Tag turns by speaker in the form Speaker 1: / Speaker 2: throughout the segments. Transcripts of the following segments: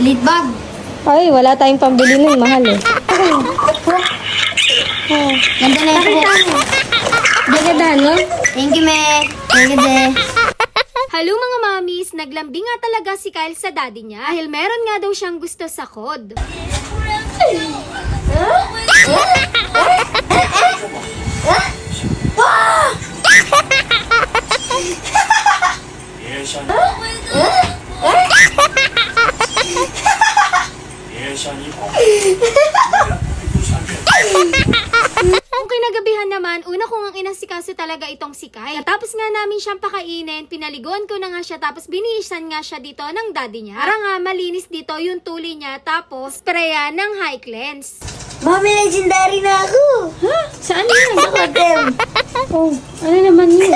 Speaker 1: Lead bag.
Speaker 2: Ay, wala tayong pambili nun. Mahal eh.
Speaker 1: Ganda na ito.
Speaker 2: Gagadahan, no?
Speaker 1: Thank you, me. Thank you, de.
Speaker 3: Hello mga mamis, naglambing nga talaga si Kyle sa daddy niya dahil meron nga daw siyang gusto sa kod. Kung kinagabihan naman, una ko ngang inasikaso talaga itong si Kyle. Natapos nga namin siyang pakainin, pinaliguan ko na nga siya, tapos binihisan nga siya dito ng daddy niya. Para nga malinis dito yung tuli niya, tapos sprayan ng high cleanse.
Speaker 1: Mami, legendary na ako.
Speaker 2: Ha? Saan yun?
Speaker 1: Hotel.
Speaker 2: Oh, ano naman yun?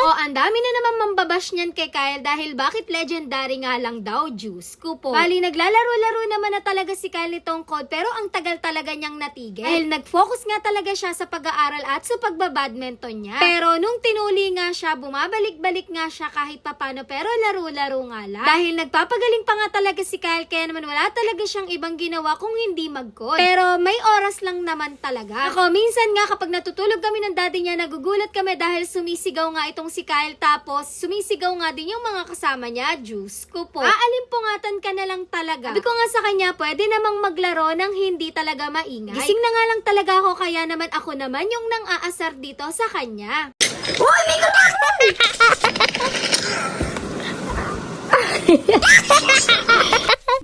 Speaker 3: O, ang dami na naman mambabash niyan kay Kyle dahil bakit legendary nga lang daw, Diyos ko po. Bali, naglalaro-laro naman na talaga si Kyle nitong code pero ang tagal talaga niyang natigil. Dahil nag-focus nga talaga siya sa pag-aaral at sa pagbabadminton niya. Pero nung tinuli nga siya, bumabalik-balik nga siya kahit papano pero laro-laro nga lang. Dahil nagpapagaling pa nga talaga si Kyle kaya naman wala talaga siyang ibang ginawa kung hindi mag-code. Pero may oras lang naman talaga. Ako, minsan nga kapag natutulog kami ng daddy niya, nagugulat kami dahil sumisigaw nga itong si Kyle tapos sumisigaw nga din yung mga kasama niya. Diyos ko po. Aalimpungatan ka na lang talaga. Sabi ko nga sa kanya, pwede namang maglaro ng hindi talaga maingay. Gising na nga lang talaga ako kaya naman ako naman yung nang aasar dito sa kanya.
Speaker 1: Uy, may kapatid!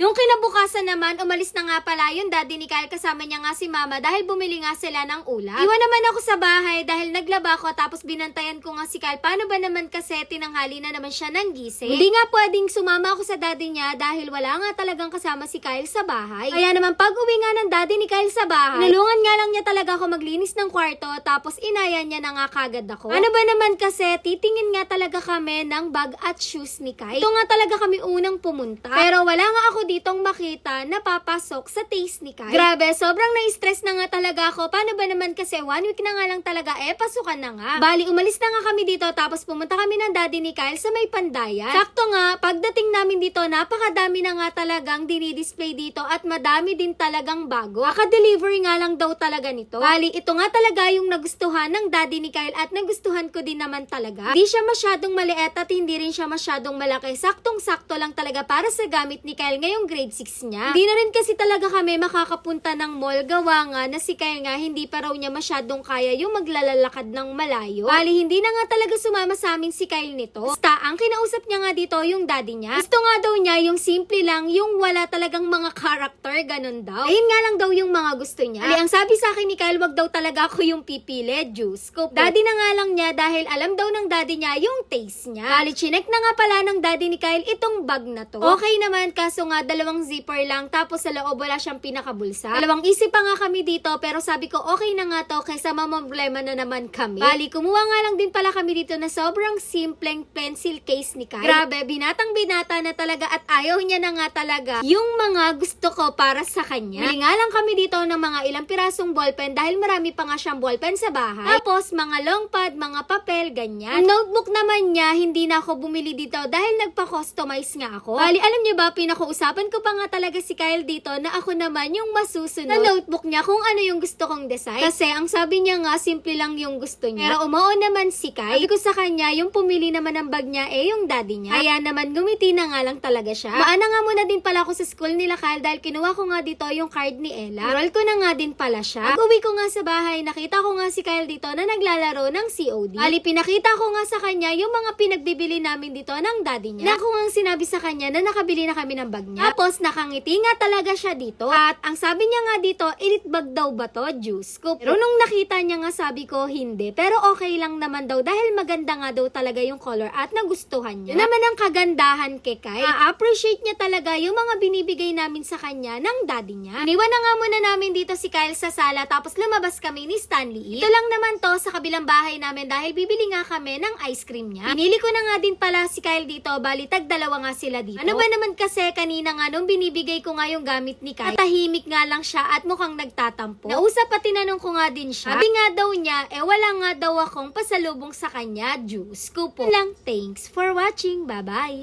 Speaker 3: Nung kinabukasan naman, umalis na nga pala yung daddy ni Kyle kasama niya nga si mama dahil bumili nga sila ng ulam. Iwan naman ako sa bahay dahil naglaba ko tapos binantayan ko nga si Kyle. Paano ba naman kasi tinanghali na naman siya ng gising? Hindi nga pwedeng sumama ako sa daddy niya dahil wala nga talagang kasama si Kyle sa bahay. Kaya naman pag uwi nga ng daddy ni Kyle sa bahay, nalungan nga lang niya talaga ako maglinis ng kwarto tapos inaya niya na nga kagad ako. Ano ba naman kasi, titingin nga talaga kami ng bag at shoes ni Kyle. Ito nga talaga kami unang pumunta. Pero wala nga ako ditong makita na papasok sa taste ni Kyle. Grabe, sobrang na-stress na nga talaga ako. Paano ba naman kasi 1 week na nga lang talaga pasukan na nga. Bali, umalis na nga kami dito tapos pumunta kami ng daddy ni Kyle sa may Pandayan. Sakto nga, pagdating namin dito, napakadami na nga talagang dinidisplay dito at madami din talagang bago. Aka-delivery nga lang daw talaga nito. Bali, ito nga talaga yung nagustuhan ng daddy ni Kyle at nagustuhan ko din naman talaga. Hindi siya masyadong maliit at hindi rin siya masyadong malaki. Saktong-sakto lang talaga para sa gamit ni Kyle ngayong grade 6 niya. Hindi na rin kasi talaga kami makakapunta ng mall gawa nga na si Kyle nga hindi pa raw niya masyadong kaya yung maglalalakad ng malayo. Bali, hindi na nga talaga sumama sa amin si Kyle nito. Basta, ang kinausap niya nga dito yung daddy niya. Gusto nga daw niya yung simple lang, yung wala talagang mga character, ganun daw. Ayun nga lang daw yung mga gusto niya. Bali, ang sabi sa akin ni Kyle, wag daw talaga ako yung pipili, Diyos ko po. Daddy na nga lang niya dahil alam daw ng daddy niya yung taste niya. Bali, chinek na nga pala ng daddy ni Kyle itong bag na to. Okay naman, kaso nga dalawang zipper lang tapos sa loob wala siyang pinakabulsa. Dalawang isip pa nga kami dito pero sabi ko okay na nga to kaysa mamroblema na naman kami. Bali, kumuha nga lang din pala kami dito na sobrang simpleng pencil case ni Kyle. Grabe, binatang binata na talaga at ayaw niya na nga talaga yung mga gusto ko para sa kanya. Bili nga lang kami dito ng mga ilang pirasong ballpen dahil marami pa nga siyang ballpen sa bahay. Tapos mga long pad, mga papel, ganyan. Ang notebook naman niya, hindi na ako bumili dito dahil nagpa-customize nga ako. Bali, alam niyo ba, pinakausapan ko pa nga talaga si Kyle dito na ako naman yung masusunod na notebook niya kung ano yung gusto kong design. Kasi ang sabi niya nga, simple lang yung gusto niya. Pero umuon naman si Kyle. Sabi ko sa kanya, yung pumili naman ng bag niya yung daddy niya. Kaya naman gumiti na nga lang talaga siya. Maana nga muna din pala ako sa school nila Kyle dahil kinuha ko nga dito yung card ni Ella. Enroll ko na nga din pala siya. Pag uwi ko nga sa bahay, nakita ko nga si Kyle dito na naglalaro ng COD. Bali, pinakita ko nga sa kanya yung mga pinagbibili namin dito ng daddy niya. Na ako nga sinabi sa kanya na nakabili na kami ng bag niya. Tapos nakangiti nga talaga siya dito. At ang sabi niya nga dito, elite bag daw ba to? Diyos ko. Pero nung nakita niya nga sabi ko, hindi. Pero okay lang naman daw dahil maganda nga daw talaga yung color at nagustuhan niya. Yun naman ang kagandahan kay Kyle. A-appreciate niya talaga yung mga binibigay namin sa kanya ng daddy niya. Iniwan na nga muna namin dito si Kyle sa sala tapos lumabas kami ni Stanley. Ito lang naman to sa kabilang bahay namin dahil bibili nga kami ng ice cream niya. Pinili ko na nga din pala si Kyle dito, bali tag-dalawa nga sila dito. Ano ba naman kasi kanina nga nung binibigay ko nga yung gamit ni Kyle, tahimik nga lang siya at mukhang nagtatampo. Nausap pa tinanong ko nga din siya. Sabi nga daw niya, wala nga daw akong pasalubong sa kanya. Diyos ko po. Lang, thanks for watching. Bye-bye.